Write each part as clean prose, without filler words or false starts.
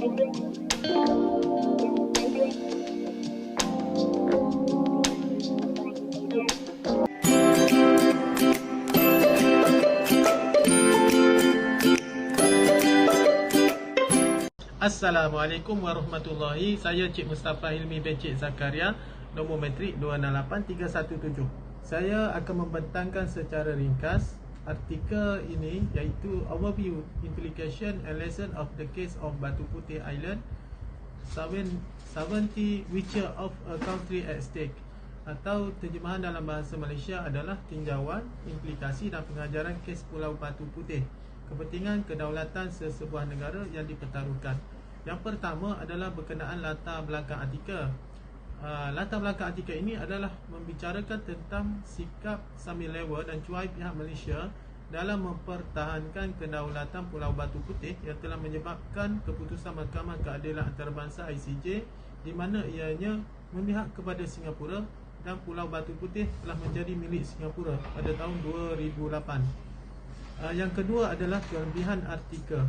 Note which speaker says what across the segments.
Speaker 1: Assalamualaikum warahmatullahi. Saya Cik Mustafa Hilmi bin Cik Zakaria, nombor matrik 268317. Saya akan membentangkan secara ringkas artikel ini, iaitu Overview, Implication and Lesson of the Case of Batu Putih Island, Sovereignty Feature of a Country at Stake, atau terjemahan dalam bahasa Malaysia adalah tinjauan, implikasi dan pengajaran kes Pulau Batu Putih, kepentingan kedaulatan sesebuah negara yang dipertaruhkan. Yang pertama adalah berkenaan latar belakang artikel. Latar belakang artikel ini adalah membicarakan tentang sikap sambil lewa dan cuai pihak Malaysia dalam mempertahankan kedaulatan Pulau Batu Putih yang telah menyebabkan keputusan Mahkamah Keadilan Antarabangsa ICJ, di mana ianya memihak kepada Singapura dan Pulau Batu Putih telah menjadi milik Singapura pada tahun 2008. Yang kedua adalah kelebihan artikel.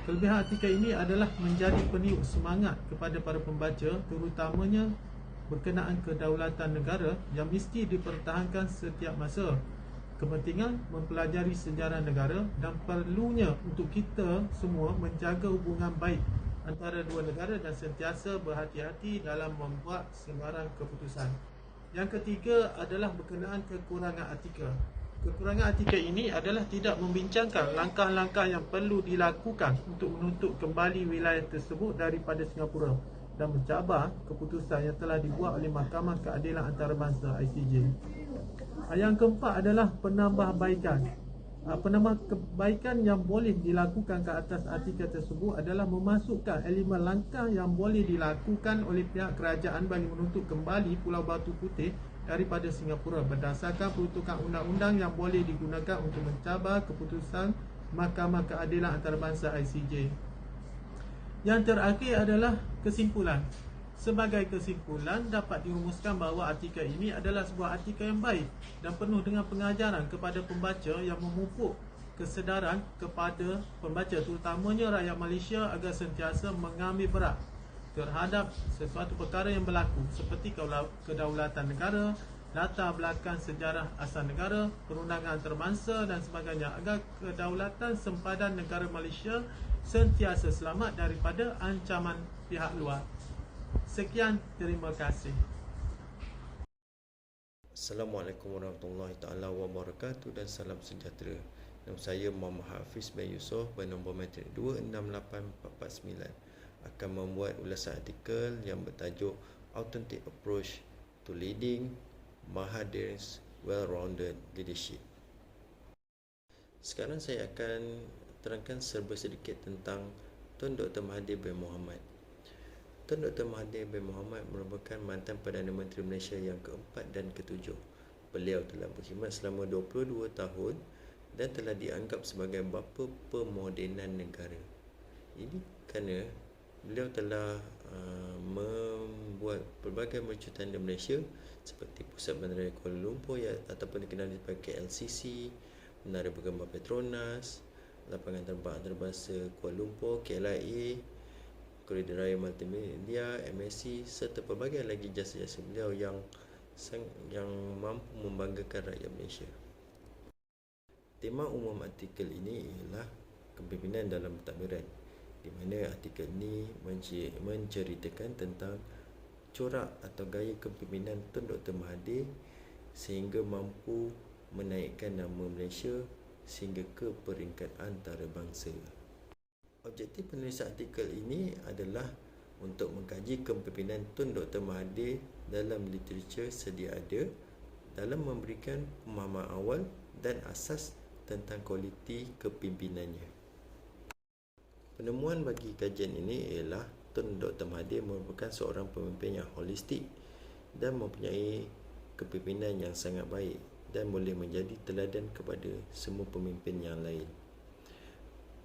Speaker 1: Kelebihan artikel ini adalah menjadi peniup semangat kepada para pembaca, terutamanya berkenaan kedaulatan negara yang mesti dipertahankan setiap masa, kepentingan mempelajari sejarah negara dan perlunya untuk kita semua menjaga hubungan baik antara dua negara dan sentiasa berhati-hati dalam membuat sebarang keputusan. Yang ketiga adalah berkenaan kekurangan artikel. Kekurangan artikel ini adalah tidak membincangkan langkah-langkah yang perlu dilakukan untuk menuntut kembali wilayah tersebut daripada Singapura dan mencabar keputusan yang telah dibuat oleh Mahkamah Keadilan Antarabangsa ICJ. Yang keempat adalah penambahbaikan. Penambahbaikan yang boleh dilakukan ke atas artikel tersebut adalah memasukkan elemen langkah yang boleh dilakukan oleh pihak kerajaan bagi menuntut kembali Pulau Batu Putih daripada Singapura berdasarkan peruntukan undang-undang yang boleh digunakan untuk mencabar keputusan Mahkamah Keadilan Antarabangsa ICJ. Yang terakhir adalah kesimpulan. Sebagai kesimpulan, dapat dirumuskan bahawa artikel ini adalah sebuah artikel yang baik dan penuh dengan pengajaran kepada pembaca yang memupuk kesedaran kepada pembaca, terutamanya rakyat Malaysia, agar sentiasa mengambil berat terhadap sesuatu perkara yang berlaku seperti kedaulatan negara, latar belakang sejarah asal negara, perundangan antarabangsa dan sebagainya, agar kedaulatan sempadan negara Malaysia sentiasa selamat daripada ancaman pihak luar. Sekian, terima kasih.
Speaker 2: Assalamualaikum warahmatullahi taala wabarakatuh dan salam sejahtera. Nama saya Muhammad Hafiz bin Yusof bernombor matrik 268449, akan membuat ulasan artikel yang bertajuk Authentic Approach to Leading Mahathir's Well-Rounded Leadership. Sekarang saya akan terangkan serba sedikit tentang Tun Dr. Mahathir bin Mohamad. Tun Dr. Mahathir bin Mohamad merupakan mantan Perdana Menteri Malaysia yang keempat dan ketujuh. Beliau telah berkhidmat selama 22 tahun dan telah dianggap sebagai bapa pemodenan negara. Ini kerana beliau telah membuat pelbagai mercutan di Malaysia seperti Pusat Bandaraya Kuala Lumpur ataupun dikenali sebagai KLCC, Menara Bergambar Petronas, Lapangan Terbang Antarabangsa Kuala Lumpur, KLIA, Koridor Raya Multimedia, MSC, serta pelbagai lagi jasa-jasa beliau yang mampu membanggakan rakyat Malaysia. Tema umum artikel ini ialah kepimpinan dalam pentadbiran, di mana artikel ini menceritakan tentang corak atau gaya kepimpinan Tun Dr. Mahathir sehingga mampu menaikkan nama Malaysia sehingga ke peringkat antarabangsa. Objektif penulisan artikel ini adalah untuk mengkaji kepimpinan Tun Dr. Mahathir dalam literatur sedia ada dalam memberikan pemahaman awal dan asas tentang kualiti kepimpinannya. Penemuan bagi kajian ini ialah Tun Dr. Mahathir merupakan seorang pemimpin yang holistik dan mempunyai kepimpinan yang sangat baik dan boleh menjadi teladan kepada semua pemimpin yang lain.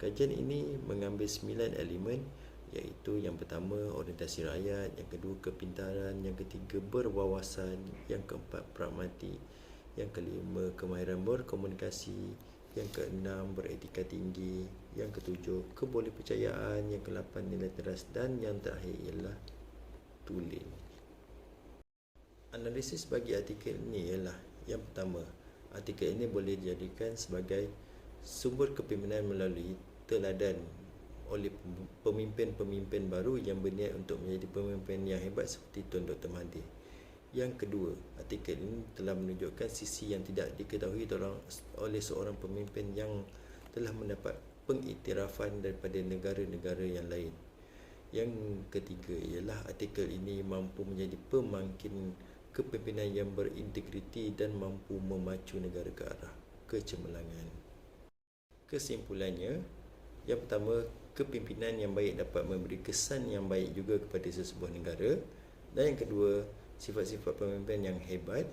Speaker 2: Kajian ini mengambil 9 elemen, iaitu yang pertama orientasi rakyat, yang kedua kepintaran, yang ketiga berwawasan, yang keempat pragmatik, yang kelima kemahiran berkomunikasi, yang keenam beretika tinggi, yang ketujuh kebolehpercayaan, yang ke-8 nilai teras, dan yang terakhir ialah tulen. Analisis bagi artikel ini ialah yang pertama, artikel ini boleh dijadikan sebagai sumber kepimpinan melalui teladan oleh pemimpin-pemimpin baru yang berniat untuk menjadi pemimpin yang hebat seperti Tun Dr. Mahathir. Yang kedua, artikel ini telah menunjukkan sisi yang tidak diketahui oleh seorang pemimpin yang telah mendapat pengiktirafan daripada negara-negara yang lain. Yang ketiga ialah artikel ini mampu menjadi pemangkin kepimpinan yang berintegriti dan mampu memacu negara ke arah kecemerlangan. Kesimpulannya, yang pertama, kepimpinan yang baik dapat memberi kesan yang baik juga kepada sesebuah negara, dan yang kedua, sifat-sifat pemimpin yang hebat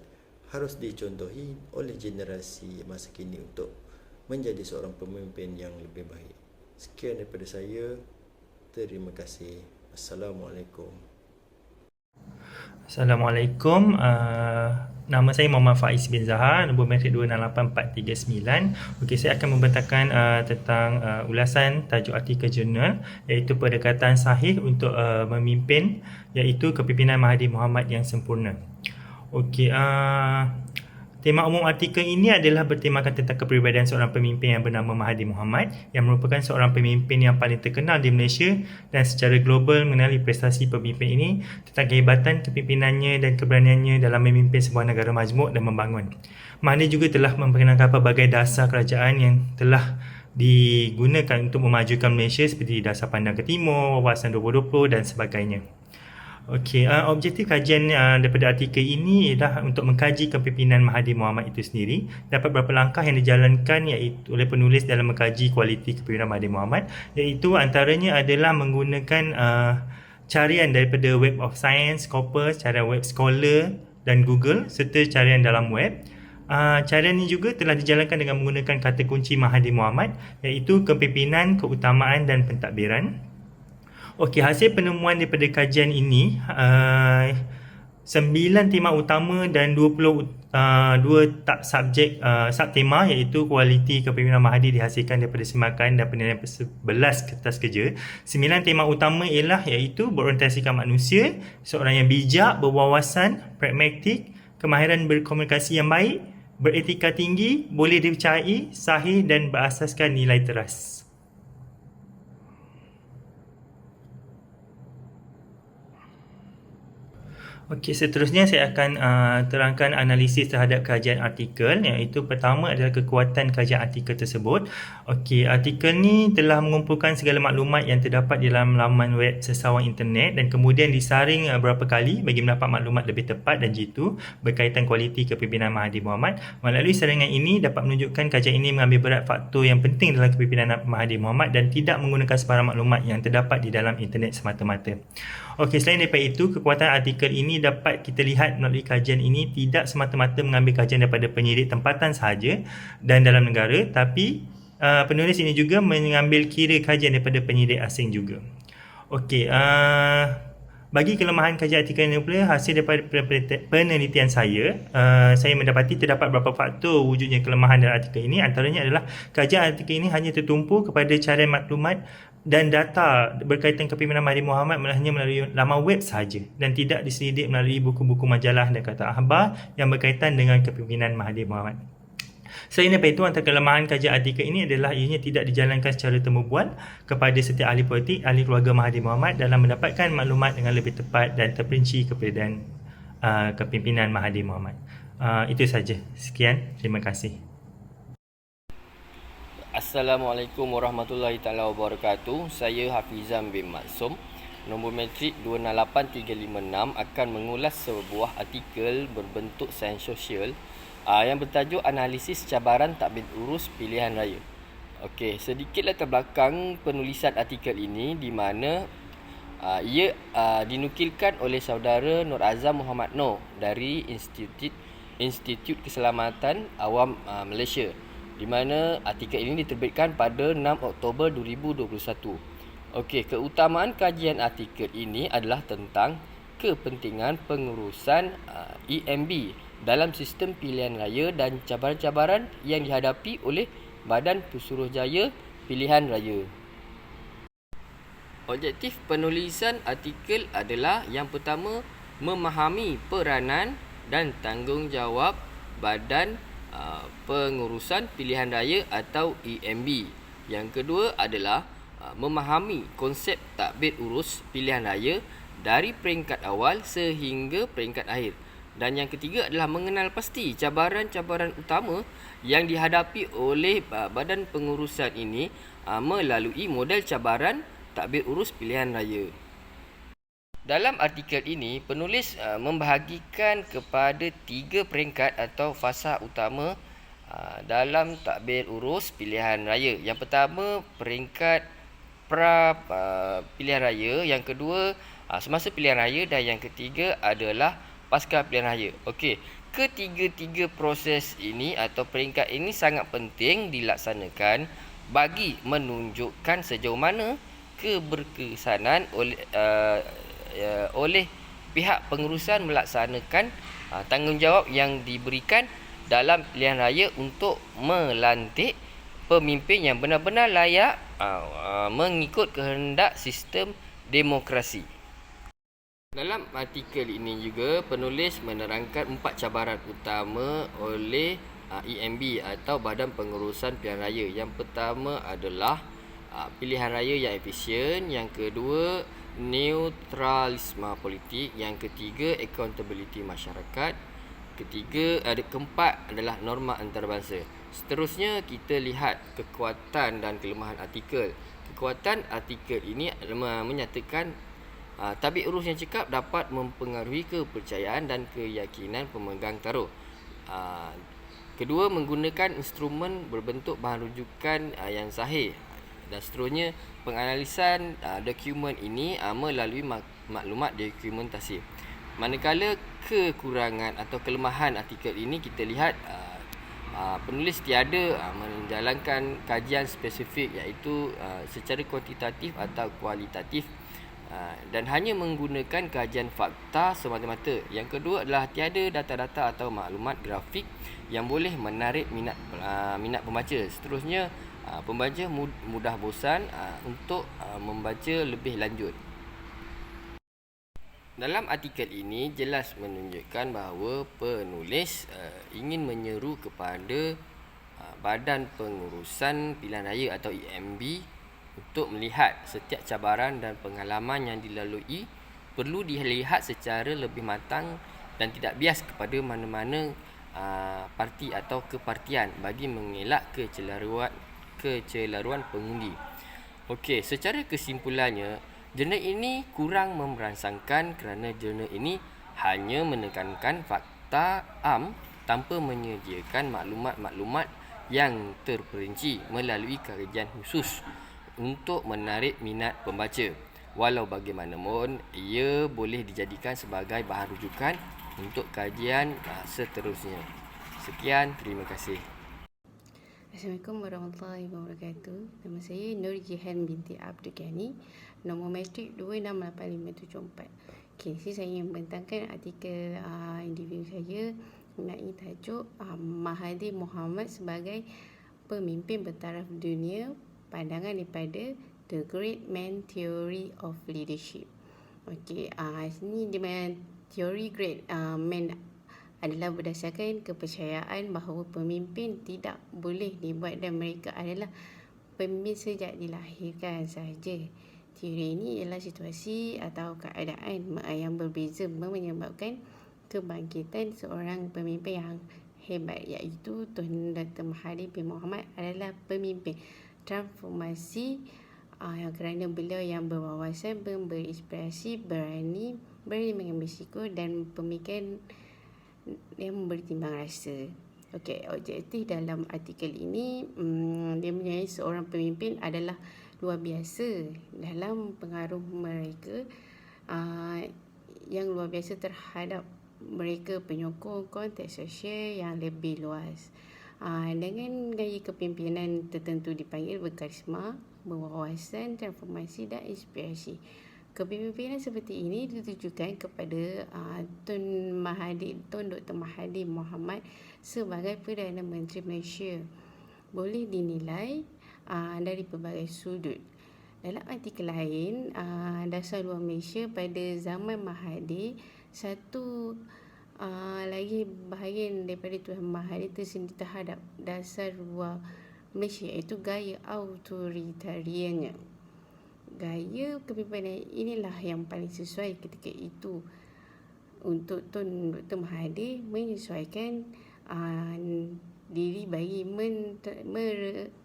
Speaker 2: harus dicontohi oleh generasi masa kini untuk menjadi seorang pemimpin yang lebih baik. Sekian daripada saya. Terima kasih. Assalamualaikum.
Speaker 3: Assalamualaikum. Nama saya Muhammad Faiz bin Zahar, nombor metrik 268439. Okey, saya akan membentangkan tentang ulasan tajuk artikel jurnal, iaitu pendekatan sahih untuk memimpin, iaitu kepimpinan Mahathir Mohamad yang sempurna. Okey, tema umum artikel ini adalah bertemakan tentang kepribadian seorang pemimpin yang bernama Mahathir Mohamad, yang merupakan seorang pemimpin yang paling terkenal di Malaysia dan secara global mengenali prestasi pemimpin ini, tentang kehebatan kepimpinannya dan keberaniannya dalam memimpin sebuah negara majmuk dan membangun. Mahathir juga telah memperkenalkan pelbagai dasar kerajaan yang telah digunakan untuk memajukan Malaysia seperti Dasar Pandang ke Timur, Wawasan 2020 dan sebagainya. Okey, objektif kajian daripada artikel ini ialah untuk mengkaji kepimpinan Mahathir Mohamad itu sendiri. Dapat beberapa langkah yang dijalankan iaitu oleh penulis dalam mengkaji kualiti kepimpinan Mahathir Mohamad, iaitu antaranya adalah menggunakan carian daripada Web of Science, Scopus, carian Web Scholar dan Google serta carian dalam web. Carian ini juga telah dijalankan dengan menggunakan kata kunci Mahathir Mohamad, iaitu kepimpinan, keutamaan dan pentadbiran. Okey, hasil penemuan daripada kajian ini 9 tema utama dan 22 subtema, iaitu kualiti kepimpinan Mahathir dihasilkan daripada semakan dan penilaian 11 kertas kerja. 9 tema utama ialah iaitu berorientasikan manusia, seorang yang bijak, berwawasan, pragmatik, kemahiran berkomunikasi yang baik, beretika tinggi, boleh dipercayai, sahih dan berasaskan nilai teras. Okey, seterusnya saya akan terangkan analisis terhadap kajian artikel, iaitu pertama adalah kekuatan kajian artikel tersebut. Okey, artikel ni telah mengumpulkan segala maklumat yang terdapat di dalam laman web sesawan internet dan kemudian disaring beberapa kali bagi mendapat maklumat lebih tepat dan jitu berkaitan kualiti kepimpinan Mahathir Mohamad. Melalui saringan ini dapat menunjukkan kajian ini mengambil berat faktor yang penting dalam kepimpinan Mahathir Mohamad dan tidak menggunakan sebarang maklumat yang terdapat di dalam internet semata-mata. Okey, selain daripada itu, kekuatan artikel ini dapat kita lihat melalui kajian ini tidak semata-mata mengambil kajian daripada penyidik tempatan sahaja dan dalam negara, tapi penulis ini juga mengambil kira kajian daripada penyidik asing juga. Okey, bagi kelemahan kajian artikel ini pula, hasil daripada penelitian saya mendapati terdapat beberapa faktor wujudnya kelemahan dalam artikel ini. Antaranya adalah kajian artikel ini hanya tertumpu kepada carian maklumat dan data berkaitan kepimpinan Mahathir Mohamad hanya melalui laman web sahaja dan tidak diselidik melalui buku-buku majalah dan kata akhbar yang berkaitan dengan kepimpinan Mahathir Mohamad. Selain daripada itu, antara kelemahan kajian artikel ini adalah ianya tidak dijalankan secara temu bual kepada setiap ahli politik, ahli keluarga Mahathir Mohamad dalam mendapatkan maklumat dengan lebih tepat dan terperinci kepada kepimpinan Mahathir Mohamad. Itu saja. Sekian. Terima kasih.
Speaker 4: Assalamualaikum warahmatullahi taala wabarakatuh. Saya Hafizam bin Maksum, nombor metrik 268356, akan mengulas sebuah artikel berbentuk sains sosial yang bertajuk Analisis Cabaran Tadbir Urus Pilihan Raya. Okey, sedikit latar belakang penulisan artikel ini, di mana ia dinukilkan oleh saudara Nur Azam Muhammad Noor dari Institut Keselamatan Awam Malaysia, di mana artikel ini diterbitkan pada 6 Oktober 2021. Okey, keutamaan kajian artikel ini adalah tentang kepentingan pengurusan EMB dalam sistem pilihan raya dan cabaran-cabaran yang dihadapi oleh Badan Pesuruhjaya pilihan raya. Objektif penulisan artikel adalah yang pertama, memahami peranan dan tanggungjawab Badan Pengurusan Pilihan Raya atau EMB. Yang kedua adalah memahami konsep tadbir urus pilihan raya dari peringkat awal sehingga peringkat akhir. Dan yang ketiga adalah mengenal pasti cabaran-cabaran utama yang dihadapi oleh badan pengurusan ini melalui model cabaran tadbir urus pilihan raya. Dalam artikel ini, penulis membahagikan kepada 3 peringkat atau fasa utama dalam tadbir urus pilihan raya. Yang pertama, peringkat pra pilihan raya, yang kedua semasa pilihan raya, dan yang ketiga adalah pasca pilihan raya. Okey, ketiga-tiga proses ini atau peringkat ini sangat penting dilaksanakan bagi menunjukkan sejauh mana keberkesanan oleh pihak pengurusan melaksanakan tanggungjawab yang diberikan dalam pilihan raya untuk melantik pemimpin yang benar-benar layak mengikut kehendak sistem demokrasi. Dalam artikel ini juga penulis menerangkan 4 cabaran utama oleh EMB atau Badan Pengurusan Pilihan Raya. Yang pertama adalah pilihan raya yang efisien, yang kedua neutralisme politik, yang ketiga accountability masyarakat, keempat adalah norma antarabangsa. Seterusnya kita lihat kekuatan dan kelemahan artikel. Kekuatan artikel ini menyatakan tadbir urus yang cekap dapat mempengaruhi kepercayaan dan keyakinan pemegang taruh. Kedua, menggunakan instrumen berbentuk bahan rujukan yang sahih. Dan seterusnya, penganalisan dokumen ini melalui maklumat dokumentasi. Manakala kekurangan atau kelemahan artikel ini, kita lihat penulis tiada menjalankan kajian spesifik, iaitu secara kuantitatif atau kualitatif, dan hanya menggunakan kajian fakta semata-mata. Yang kedua adalah tiada data-data atau maklumat grafik yang boleh menarik minat pembaca. Seterusnya, pembaca mudah bosan untuk membaca lebih lanjut. Dalam artikel ini jelas menunjukkan bahawa penulis ingin menyeru kepada Badan Pengurusan Pilihan Raya atau EMB untuk melihat setiap cabaran dan pengalaman yang dilalui perlu dilihat secara lebih matang dan tidak bias kepada mana-mana parti atau kepartian bagi mengelak kecelaruan pengundi. Okey, secara kesimpulannya, jurnal ini kurang merangsangkan kerana jurnal ini hanya menekankan fakta am tanpa menyediakan maklumat-maklumat yang terperinci melalui kajian khusus untuk menarik minat pembaca. Walau bagaimanapun, ia boleh dijadikan sebagai bahan rujukan untuk kajian seterusnya. Sekian, terima kasih.
Speaker 5: Assalamualaikum warahmatullahi wabarakatuh. Nama saya Nur Jihan binti Abdul Ghani, nombor matrik 268574. Okey, saya ingin membentangkan artikel individu saya mengenai tajuk Mahathir Mohamad sebagai pemimpin bertaraf dunia, pandangan daripada The Great Man Theory of Leadership. Okey, sini di mana teori Great Man adalah berdasarkan kepercayaan bahawa pemimpin tidak boleh dibuat dan mereka adalah pemimpin sejak dilahirkan sahaja. Teori ini ialah situasi atau keadaan yang berbeza menyebabkan kebangkitan seorang pemimpin yang hebat, iaitu Tun Dr. Mahathir bin Mohamad adalah pemimpin transformasi kerana beliau yang berwawasan, berinspirasi, berani mengambil risiko dan pemikiran yang bertimbang rasa. Okey, objektif dalam artikel ini dia menilai seorang pemimpin adalah luar biasa dalam pengaruh mereka yang luar biasa terhadap mereka penyokong konteks sosial yang lebih luas. Dengan gaya kepimpinan tertentu dipanggil berkarisma, berwawasan, transformasi dan inspirasi. Kepimpinan seperti ini ditujukan kepada Tun Dr. Mahathir Mohamad sebagai Perdana Menteri Malaysia. Boleh dinilai dari pelbagai sudut. Dalam artikel lain, dasar luar Malaysia pada zaman Mahathir, satu lagi bahagian daripada Tuan Mahathir tersendiri terhadap dasar luar Malaysia, iaitu gaya autoritariannya. Gaya kepimpinan inilah yang paling sesuai ketika itu untuk Tun Dr. Mahathir menyesuaikan diri bagi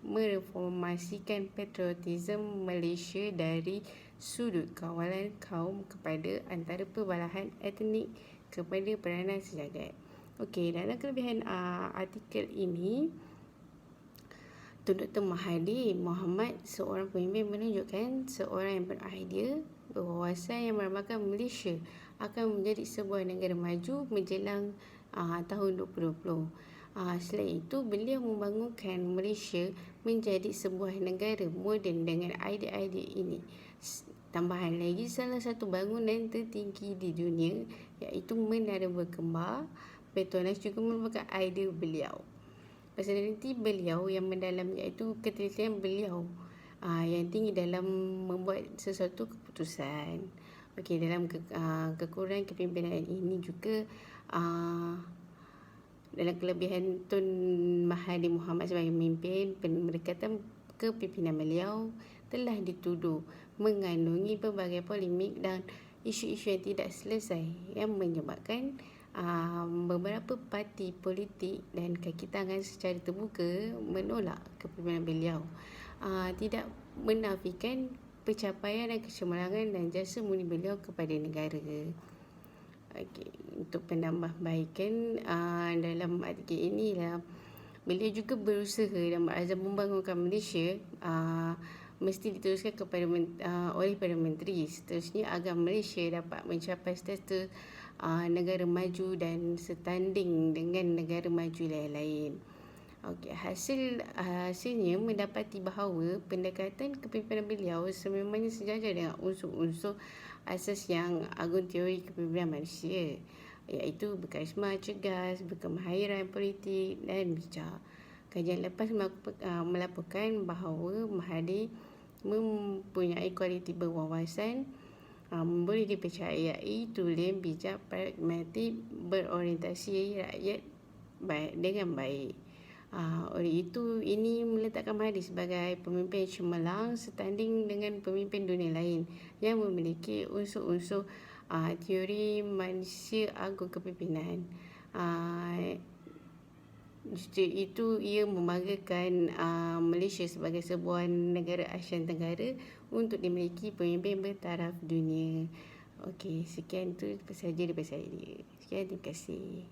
Speaker 5: mereformasikan patriotisme Malaysia dari sudut kawalan kaum kepada antara perbalahan etnik kepada peranan sejagat. Okey, dalam kelebihan artikel ini, Tun Dr. Mahathir Mohamad, seorang pemimpin, menunjukkan seorang yang beridea, berwawasan, yang meramalkan Malaysia akan menjadi sebuah negara maju menjelang tahun 2020. Selain itu, beliau membangunkan Malaysia menjadi sebuah negara moden dengan idea-idea ini. Tambahan lagi, salah satu bangunan tertinggi di dunia, iaitu Menara Berkembar Petronas, juga merupakan idea beliau. Personaliti beliau yang mendalam, iaitu ketelitian beliau yang tinggi dalam membuat sesuatu keputusan. Okey, dalam kekurangan kepimpinan ini juga dalam kelebihan Tun Mahathir Mohamad sebagai pemimpin, pendekatan kepimpinan beliau telah dituduh mengandungi pelbagai polemik dan isu-isu yang tidak selesai, yang menyebabkan beberapa parti politik dan kaki tangan secara terbuka menolak kepimpinan beliau. Tidak menafikan pencapaian dan kecemerlangan dan jasa murni beliau kepada negara. Okay. Untuk penambahbaikan dalam artikel inilah, beliau juga berusaha dan berazam membangunkan Malaysia mesti diteruskan kepada oleh Perdana Menteri seterusnya agar Malaysia dapat mencapai status negara maju dan setanding dengan negara maju lain-lain. Okey, hasilnya mendapati bahawa pendekatan kepimpinan beliau sememangnya sejajar dengan unsur-unsur asas yang agung teori kepimpinan manusia, iaitu berkarisma, cergas, berkemahiran politik dan bijak. Kajian lepas melaporkan bahawa Mahathir mempunyai kualiti berwawasan, boleh dipercayai, tulen, bijak, pragmatik, berorientasi rakyat dengan baik. Oleh itu, ini meletakkan Mahathir sebagai pemimpin cemerlang setanding dengan pemimpin dunia lain yang memiliki unsur-unsur teori manusia agung kepimpinan. Justru itu, ia membanggakan Malaysia sebagai sebuah negara Asia Tenggara untuk dimiliki pemimpin bertaraf dunia. Okey, sekian itu sahaja daripada saya. Sekian, terima kasih.